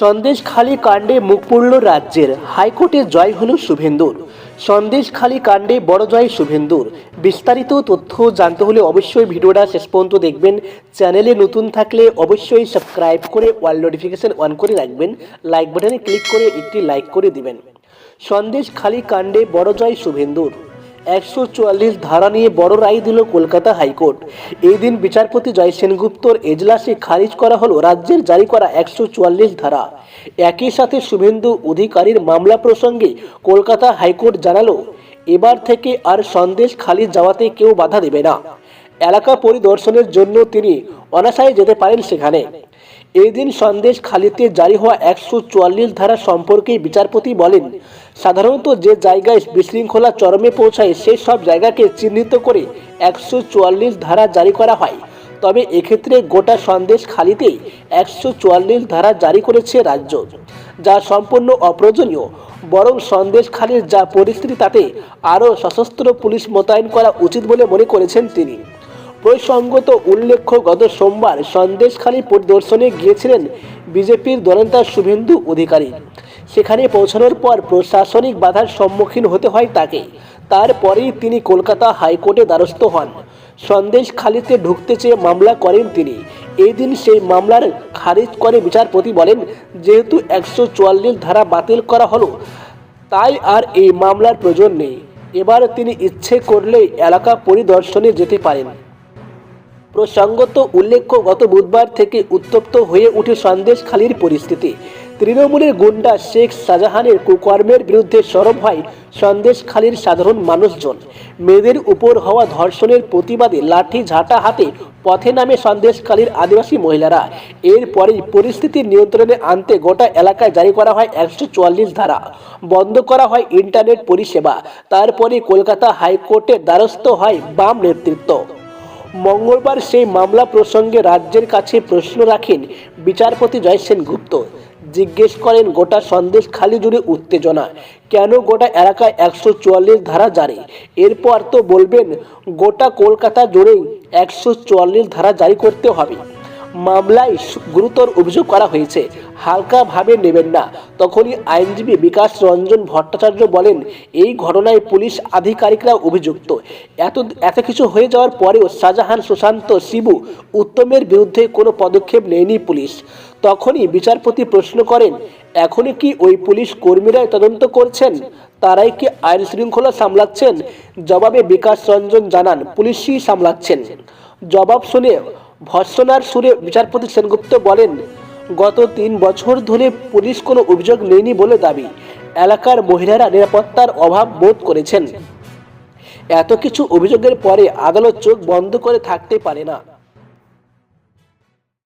সন্দেশখালী কাণ্ডে মুখ পুড়ল রাজ্যের, হাইকোর্টে জয় হল শুভেন্দুর। সন্দেশখালী কাণ্ডে বড় জয় শুভেন্দুর। বিস্তারিত তথ্য জানতে হলে অবশ্যই ভিডিওটা শেষ পর্যন্ত দেখবেন। চ্যানেলে নতুন থাকলে অবশ্যই সাবস্ক্রাইব করে অল নোটিফিকেশন অন করে রাখবেন। লাইক বাটনে ক্লিক করে একটি লাইক করে দিবেন। সন্দেশখালী কাণ্ডে বড় জয় শুভেন্দুর। 144 ধারা নিয়ে বড় রায় দিল কলকাতা হাইকোর্ট। এই দিন বিচারপতি জয় সেনগুপ্তর এজলাসে খারিজ করা হলো রাজ্যের জারি করা 144 ধারা। একই সাথে শুভেন্দু অধিকারীর মামলা প্রসঙ্গে কলকাতা হাইকোর্ট জানালো, এবার থেকে আর সন্দেশখালী যাওয়াতে কেউ বাধা দেবে না। এলাকা পরিদর্শনের জন্য তিনি অনায়াসে যেতে পারেন সেখানে। এই দিন সন্দেশখালীতে জারি হওয়া 144 ধারা সম্পর্কে বিচারপতি বলেন, সাধারণত যে জায়গায় বিশৃঙ্খলা চরমে পৌঁছায় সেই সব জায়গাকে চিহ্নিত করে 144 ধারা জারি করা হয়। তবে এক্ষেত্রে গোটা সন্দেশখালীতেই 144 ধারা জারি করেছে রাজ্য, যা সম্পূর্ণ অপ্রয়োজনীয়। বরং সন্দেশখালীর যা পরিস্থিতি তাতে আরও সশস্ত্র পুলিশ মোতায়েন করা উচিত বলে মনে করেছেন তিনি। প্রসঙ্গত উল্লেখ্য, গত সোমবার সন্দেশখালী পরিদর্শনে গিয়েছিলেন বিজেপির দলনেতা শুভেন্দু অধিকারী। সেখানে পৌঁছানোর পর প্রশাসনিক বাধার সম্মুখীন হতে হয় তাকে। তারপরেই তিনি কলকাতা হাইকোর্টে দ্বারস্থ হন। সন্দেশখালীতে ঢুকতে চেয়ে মামলা করেন তিনি। এই দিন সেই মামলার খারিজ করে বিচারপতি বলেন, যেহেতু 144 ধারা বাতিল করা হলো, তাই আর এই মামলার প্রয়োজন নেই। এবার তিনি ইচ্ছে করলেই এলাকা পরিদর্শনে যেতে পারেন। প্রসঙ্গত উল্লেখ্য, গত বুধবার থেকে উত্তপ্ত হয়ে ওঠে সন্দেশখালীর পরিস্থিতি। তৃণমূলের গুন্ডা শেখ শাহজাহানের কুকর্মের বিরুদ্ধে সরব হয় সন্দেশখালীর সাধারণ মানুষজন। মেয়েদের উপর হওয়া ধর্ষণের প্রতিবাদে লাঠি ঝাঁটা হাতে পথে নামে সন্দেশখালীর আদিবাসী মহিলারা। এরপরেই পরিস্থিতি নিয়ন্ত্রণে আনতে গোটা এলাকায় জারি করা হয় 144 ধারা। বন্ধ করা হয় ইন্টারনেট পরিষেবা। তারপরে কলকাতা হাইকোর্টের দ্বারস্থ হয় বাম নেতৃত্ব। মঙ্গলবার সেই মামলা প্রসঙ্গে রাজ্যের কাছে প্রশ্ন রাখেন বিচারপতি জয় সেনগুপ্ত। জিজ্ঞেস করেন, গোটা সন্দেশখালী জুড়ে উত্তেজনা, কেন গোটা এলাকায় 144 ধারা জারি? এরপর তো বলবেন গোটা কলকাতা জুড়েই 144 ধারা জারি করতে হবে। মামলায় গুরুতর অভিযোগ করা হয়েছে, হালকাভাবে নেবেন না। তখনই আইনজীবী বিকাশ রঞ্জন ভট্টাচার্য বলেন, এই ঘটনায় পুলিশ আধিকারিকরা অভিযুক্ত। এত কিছু হয়ে যাওয়ার পরেও শাহজাহান, সুশান্ত, শিবু, উত্তমের বিরুদ্ধে কোনো পদক্ষেপ নেয়নি পুলিশ। তখনই বিচারপতি প্রশ্ন করেন, এখনই কি ওই পুলিশ কর্মীরাই তদন্ত করছেন? তারাই কি আইন শৃঙ্খলা সামলাচ্ছেন? জবাবে বিকাশ রঞ্জন জানান, পুলিশই সামলাচ্ছেন। জবাব শুনে ভর্ৎসনার সুরে বিচারপতি সেনগুপ্ত বলেন, গত 3 বছর ধরে পুলিশ কোনো অভিযোগ নেয়নি বলে দাবি। এলাকার মহিলারা নিরাপত্তার অভাব বোধ করেছেন। এত কিছু অভিযোগের পরে আদালত চোখ বন্ধ করে থাকতে পারে না।